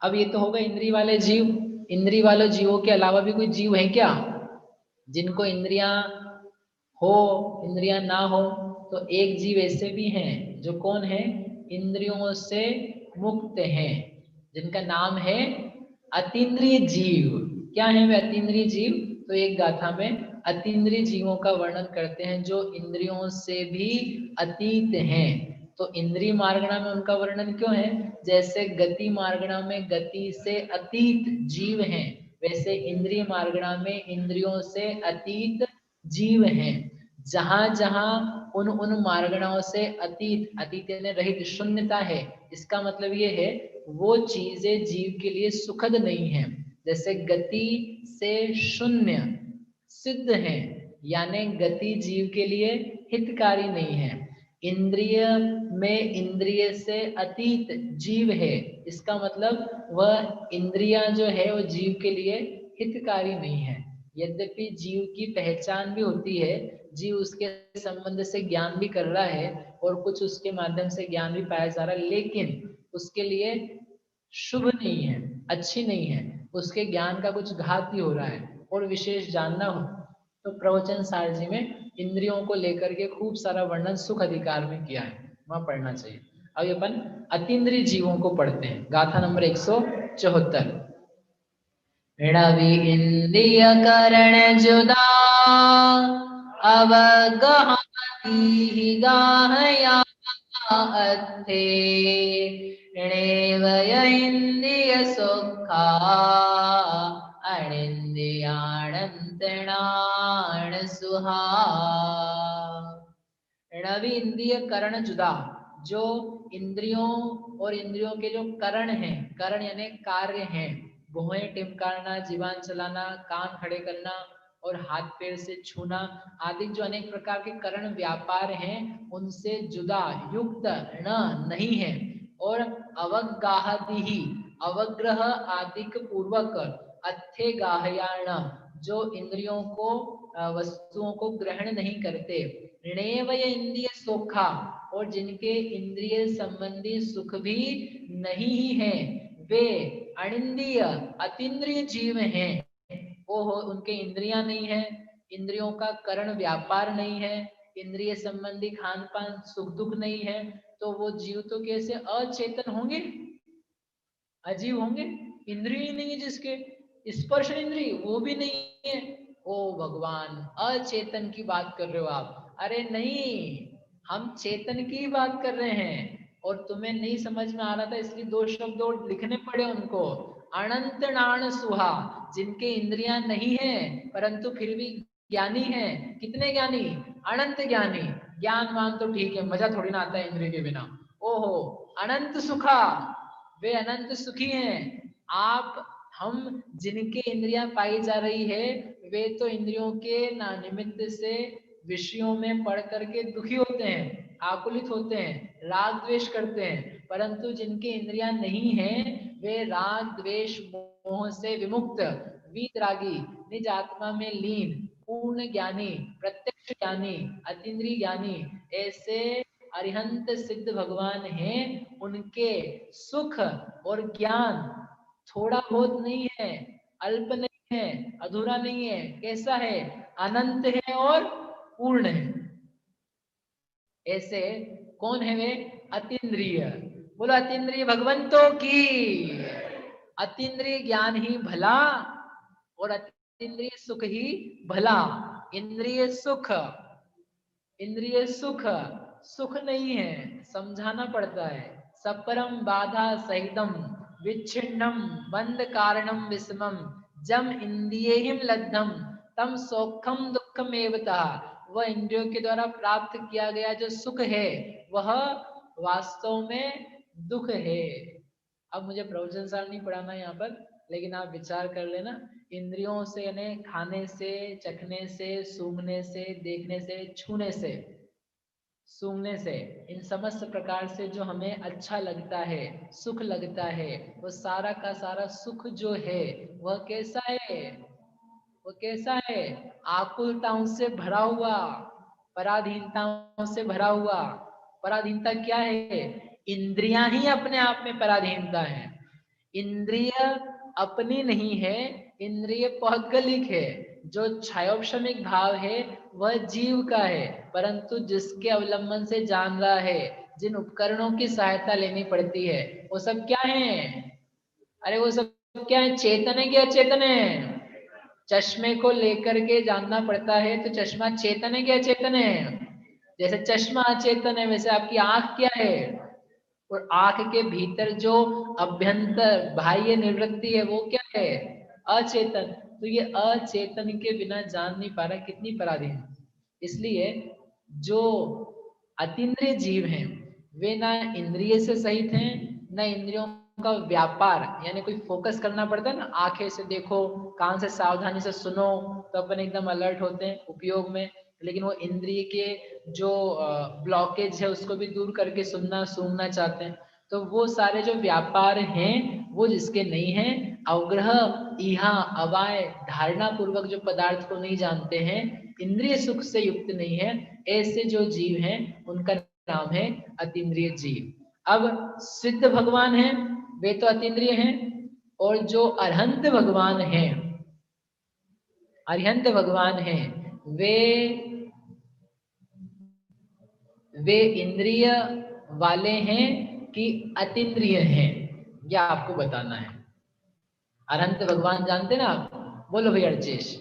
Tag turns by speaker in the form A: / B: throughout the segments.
A: अब ये तो होगा इंद्रिय वाले जीव। इंद्रिय वाले जीवों के अलावा भी कोई जीव है क्या जिनको इंद्रियां हो, इंद्रियां ना हो? तो एक जीव ऐसे भी हैं जो कौन है, इंद्रियों से मुक्त हैं, जिनका नाम है अतीन्द्रिय जीव। क्या है वे अतीन्द्रिय जीव? तो एक गाथा में अतीन्द्रिय जीवों का वर्णन करते हैं जो इंद्रियों से भी अतीत हैं। तो इंद्रिय मार्गणा में उनका वर्णन क्यों है? जैसे गति मार्गणा में गति से अतीत जीव हैं, वैसे इंद्रिय मार्गणा में इंद्रियों से अतीत जीव हैं। जहां जहां उन उन मार्गणाओं से अतीत, अतीत यानी रहित, शून्यता है, इसका मतलब ये है वो चीजें जीव के लिए सुखद नहीं है। जैसे गति से शून्य सिद्ध है, यानी गति जीव के लिए हितकारी नहीं है। इंद्रिय में इंद्रिय से अतीत जीव है, इसका मतलब वह इंद्रियां जो है वो जीव के लिए हितकारी नहीं है। यद्यपि जीव की पहचान भी होती है, जीव उसके संबंध से ज्ञान भी कर रहा है और कुछ उसके माध्यम से ज्ञान भी पाया जा रहा है, लेकिन उसके लिए शुभ नहीं है, अच्छी नहीं है, उसके ज्ञान का कुछ घात ही हो रहा है। और विशेष जानना हो तो प्रवचन सार जी में इंद्रियों को लेकर के खूब सारा वर्णन सुख अधिकार में किया है, वहां पढ़ना चाहिए। अब अपन अतीन्द्रिय जीवों को पढ़ते हैं। गाथा नंबर 174। रवि इंद्रिय करण जुदा अवगहति गाहया अथे णेवय इंद्रिय सुखा अनिंद्रियाणंतणाण सुहा। रवि इंद्रिय करण जुदा, जो इंद्रियों और इंद्रियों के जो करण हैं, करण यानी कार्य हैं, भुएं टिमकाना, जीवान चलाना, कान खड़े करना और हाथ पैर से छूना आदि जो अनेक प्रकार के करण व्यापार हैं, उनसे जुदा युक्त न नहीं है। और अवगाहति ही, अवग्रह आदिक पूर्वक अथे गाहयाण, जो इंद्रियों को वस्तुओं को ग्रहण नहीं करते। ऋणेवय इंद्रिय सोखा, और जिनके इंद्रिय संबंधी सुख भी नहीं ही है, वे अनिंद्रिय अतीन्द्रिय जीव हैं। वो हो, उनके इंद्रियां नहीं है, इंद्रियों का करण व्यापार नहीं है, इंद्रिय संबंधी खान पान सुख दुख नहीं है, तो वो जीव तो कैसे अचेतन होंगे, अजीव होंगे। इंद्रिय ही नहीं है जिसके, स्पर्श इंद्रिय वो भी नहीं है। ओ भगवान, अचेतन की बात कर रहे हो आप? अरे नहीं, हम चेतन की बात कर रहे हैं। और तुम्हें नहीं समझ में आ रहा था इसलिए दो शब्द और लिखने पड़े उनको। अनंत नाण सुहा, जिनके इंद्रियां नहीं है परंतु फिर भी ज्ञानी है। कितने ज्ञानी? अनंत ज्ञानी। ज्ञानवान तो ठीक है, मजा थोड़ी ना आता है इंद्रिय के बिना। ओहो, अनंत सुखा, वे अनंत सुखी हैं। आप, हम जिनके इंद्रियां पाई जा रही है, वे तो इंद्रियों के निमित्त से विषयों में पढ़ करके दुखी होते हैं, आकुलित होते हैं, राग द्वेष करते हैं। परंतु जिनके इंद्रियां नहीं हैं, वे राग द्वेष मोह से विमुक्त, वीतरागी, निज आत्मा में लीन, पूर्ण ज्ञानी, प्रत्यक्ष ज्ञानी, अतीन्द्रिय ज्ञानी, ऐसे अरिहंत सिद्ध भगवान हैं। उनके सुख और ज्ञान थोड़ा बहुत नहीं है, अल्प नहीं है, अधूरा नहीं है, कैसा है? अनंत है और पूर्ण है। ऐसे कौन है वे? अतीन्द्रिय। बोलो अतीन्द्रिय भगवंतों की। अतीन्द्रिय ज्ञान ही भला और अतीन्द्रिय सुख ही भला। इंद्रिय सुख, इंद्रिय सुख सुख नहीं है, समझाना पड़ता है। सपरम बाधा सहितम विच्छिन्नम बंद कारणम विषमम जम इंद्रियहिम लब्धम तम सौखम दुखम एवता। वह इंद्रियों के द्वारा प्राप्त किया गया जो सुख है, वह वास्तव में दुख है। अब मुझे प्रवचन सार नहीं पढ़ाना यहाँ पर, लेकिन आप विचार कर लेना। इंद्रियों से यानी खाने से, चखने से, सूंघने से, देखने से, छूने से, सूंघने से, इन समस्त प्रकार से जो हमें अच्छा लगता है, सुख लगता है, वो सारा का सारा सुख जो है वह कैसा है? वो कैसा है? आकुलताओं से भरा हुआ, पराधीनताओं से भरा हुआ। पराधीनता क्या है? इंद्रियां ही अपने आप में पराधीनता है। इंद्रिय अपनी नहीं है, इंद्रिय पौद्गलिक है। जो क्षयोपशमिक भाव है वह जीव का है, परंतु जिसके अवलंबन से जान रहा है, जिन उपकरणों की सहायता लेनी पड़ती है, वो सब क्या है? अरे वो सब क्या है? चेतन है कि अचेतन है? चश्मे को लेकर के जानना पड़ता है, तो चश्मा चेतन है कि अचेतन है? जैसे चश्मा अचेतन है, वैसे आपकी आंख क्या है? और आंख के भीतर जो अभ्यंतर बाह्य निवृत्ति है वो क्या है? अचेतन। तो ये अचेतन के बिना जान नहीं पा रहा कितनी पराधीन। इसलिए जो अतीन्द्रिय जीव हैं वे ना इंद्रिय से सहित हैं, ना इंद्रियों का व्यापार, यानी कोई फोकस करना पड़ता है ना, आंखें से देखो, कान से सावधानी से सुनो, तो अपन एकदम अलर्ट होते हैं उपयोग में। लेकिन वो इंद्रिय के जो ब्लॉकेज है उसको भी दूर करके सुनना सूंघना चाहते हैं। तो वो सारे जो व्यापार हैं वो जिसके नहीं है, अवग्रह इहा अवाय धारणा पूर्वक जो पदार्थ को नहीं जानते हैं, इंद्रिय सुख से युक्त नहीं है, ऐसे जो जीव हैं उनका नाम है अतीन्द्रिय जीव। अब सिद्ध भगवान हैं वे तो अतीन्द्रिय हैं, और जो अरहंत भगवान हैं, अरिहंत भगवान हैं, वे इंद्रिय वाले हैं कि अतीन्द्रिय हैं, यह आपको बताना है। अरहंत भगवान जानते ना आप? बोलो भैया अर्चेश।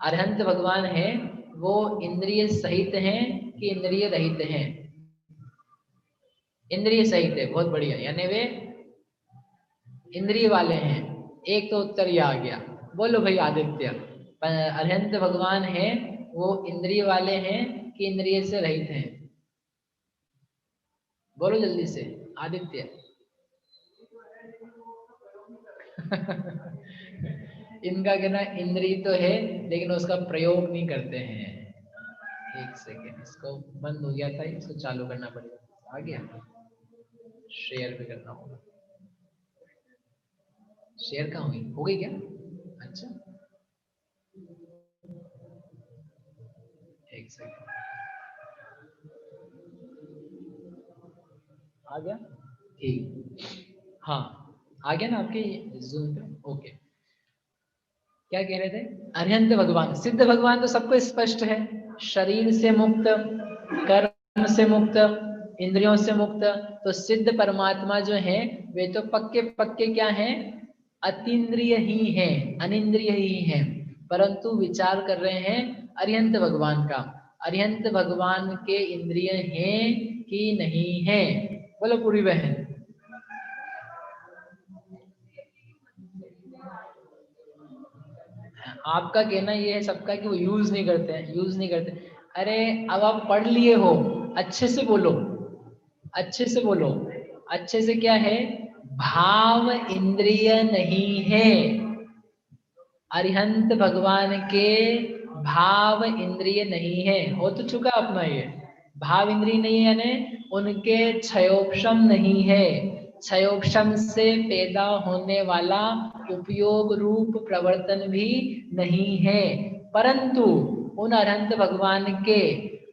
A: अरहंत भगवान है वो इंद्रिय सहित हैं कि इंद्रिय रहित हैं? इंद्रिय सहित है, बहुत बढ़िया, यानी वे इंद्रिय वाले हैं। एक तो उत्तर ये आ गया। बोलो भाई आदित्य, अरहंत भगवान है वो इंद्रिय वाले हैं कि इंद्रिय से रहित हैं? बोलो जल्दी से आदित्य। इनका कहना इंद्रिय तो है लेकिन उसका प्रयोग नहीं करते हैं। एक सेकेंड, इसको बंद हो गया था, इसको चालू करना पड़ेगा। आ गया? शेयर भी करना होगा। शेयर कहाँ हुई? हो गई क्या? अच्छा, एक सेकेंड, आ गया? ठीक, हाँ आ गया ना आपके जूम पे? ओके। क्या कह रहे थे? अरिहंत भगवान, सिद्ध भगवान तो सबको स्पष्ट है, शरीर से मुक्त, कर्म से मुक्त, इंद्रियों से मुक्त। तो सिद्ध परमात्मा जो है वे तो पक्के पक्के क्या हैं? अतीन्द्रिय ही हैं, अनिंद्रिय ही हैं। परंतु विचार कर रहे हैं अरिहंत भगवान का, अरिहंत भगवान के इंद्रिय हैं कि नहीं हैं? बोलो पूरी बहन। आपका कहना ये है सबका कि वो यूज नहीं करते हैं, यूज नहीं करते। अरे अब आप पढ़ लिए हो, अच्छे से बोलो, अच्छे से बोलो। अच्छे से क्या है? भाव इंद्रिय नहीं है। अरिहंत भगवान के भाव इंद्रिय नहीं है, हो तो चुका अपना ये। भाव इंद्रिय नहीं है यानी उनके क्षयोपशम नहीं है, क्षयोपशम से पैदा होने वाला उपयोग रूप प्रवर्तन भी नहीं है। परंतु उन अरहंत भगवान के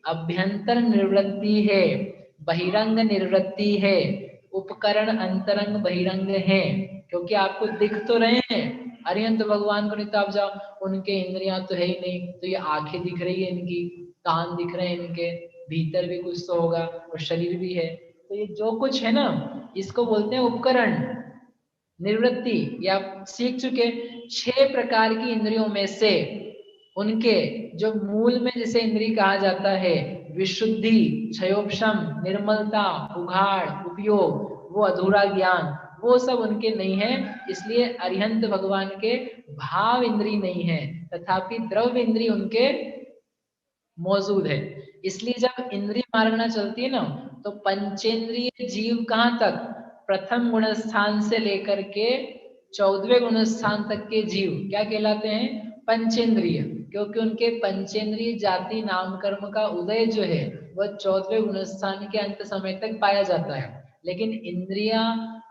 A: अभ्यंतर निवृत्ति है, बहिरंग निवृत्ति है, उपकरण अंतरंग बहिरंग है। क्योंकि आपको दिख तो रहे हैं अरिहंत भगवान को, नहीं तो आप जाओ उनके इंद्रियां तो है ही नहीं, तो ये आंखें दिख रही है इनकी, कान दिख रहे हैं इनके, भीतर भी कुछ तो होगा और शरीर भी है। तो ये जो कुछ है ना, इसको बोलते हैं उपकरण निवृत्ति। या सीख चुके 6 प्रकार की इंद्रियों में से उनके जो मूल में जैसे इंद्रिय कहा जाता है, विशुद्धि, क्षयोपशम, निर्मलता, उघाड़, उपयोग, वो अधूरा ज्ञान, वो सब उनके नहीं है। इसलिए अरिहंत भगवान के भाव इंद्रिय नहीं है, तथापि द्रव्य इंद्रिय उनके मौजूद है। इसलिए जब इंद्रिय मार्गना चलती है ना, तो पंचेंद्रिय जीव कहाँ तक? प्रथम गुण स्थान से लेकर के 14वें गुण स्थान तक के जीव क्या कहलाते हैं? पंचेंद्रिय। क्योंकि उनके पंचेंद्रिय जाति नाम कर्म का उदय जो है वह 14वें गुण स्थान के अंत समय तक पाया जाता है। लेकिन इंद्रिया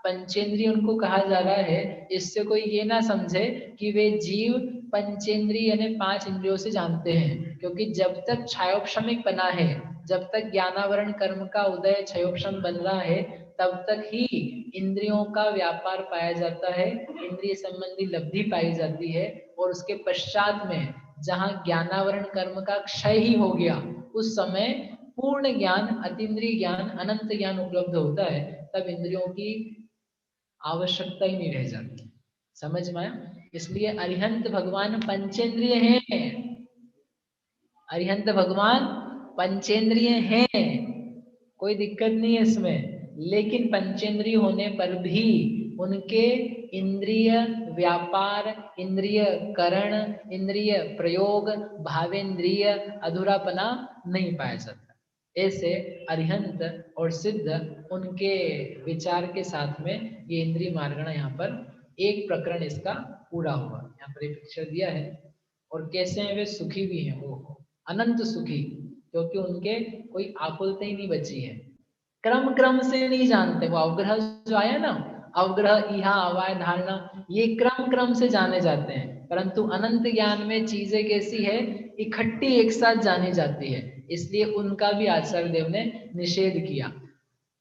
A: पंचेंद्रिय उनको कहा जा रहा है, इससे कोई ये ना समझे कि वे जीव पंचेंद्रिय यानी 5 इंद्रियों से जानते हैं। क्योंकि जब तक क्षयोपशमिक बना है, जब तक ज्ञानावरण कर्म का उदय क्षयोपशम बन रहा है, तब तक ही इंद्रियों का व्यापार पाया जाता है, इंद्रिय संबंधी लब्धि पाई जाती है। और उसके पश्चात में जहाँ ज्ञानावरण कर्म का क्षय ही हो गया, उस समय पूर्ण ज्ञान, अतीन्द्रिय ज्ञान, अनंत ज्ञान उपलब्ध होता है। तब इंद्रियों की आवश्यकता ही नहीं रह जाती। समझ में आया? इसलिए अरिहंत भगवान पंचेंद्रिय हैं, अरिहंत भगवान पंचेंद्रिय हैं, कोई दिक्कत नहीं है इसमें। लेकिन पंचेंद्रिय होने पर भी उनके इंद्रिय व्यापार, इंद्रिय करण, इंद्रिय प्रयोग, भावेंद्रिय अधूरापना नहीं पाया जाता। ऐसे अरिहंत और सिद्ध उनके विचार के साथ में ये इंद्रिय मार्गणा यहाँ पर एक प्रकरण इसका पूरा हुआ। यहाँ पर एक पिक्चर दिया है। और कैसे हैं वे? सुखी भी हैं, वो अनंत सुखी, क्योंकि उनके कोई आकुलता ही नहीं बची है। क्रम क्रम से नहीं जानते, वो अवग्रह जो आया ना, अवग्रह, इहा, अवाय, धारणा, ये क्रम क्रम से जाने जाते हैं। परंतु अनंत ज्ञान में चीजें कैसी है? इकट्ठी एक साथ जानी जाती है। इसलिए उनका भी आचार्य देव ने निषेध किया।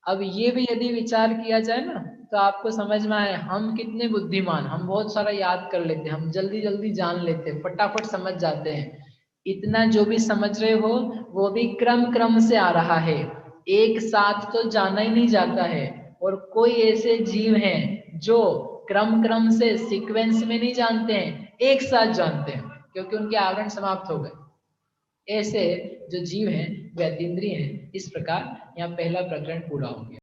A: अब ये भी यदि विचार किया जाए ना, तो आपको समझ में आए हम कितने बुद्धिमान, हम बहुत सारा याद कर लेते हैं, हम जल्दी जल्दी जान लेते हैं, फटाफट समझ जाते हैं। इतना जो भी समझ रहे हो वो भी क्रम क्रम से आ रहा है, एक साथ तो जाना ही नहीं जाता है। और कोई ऐसे जीव हैं जो क्रम क्रम से सीक्वेंस में नहीं जानते हैं, एक साथ जानते हैं, क्योंकि उनके आवरण समाप्त हो गए। ऐसे जो जीव हैं वे अतीन्द्रिय हैं। इस प्रकार यहाँ पहला प्रकरण पूरा हो गया।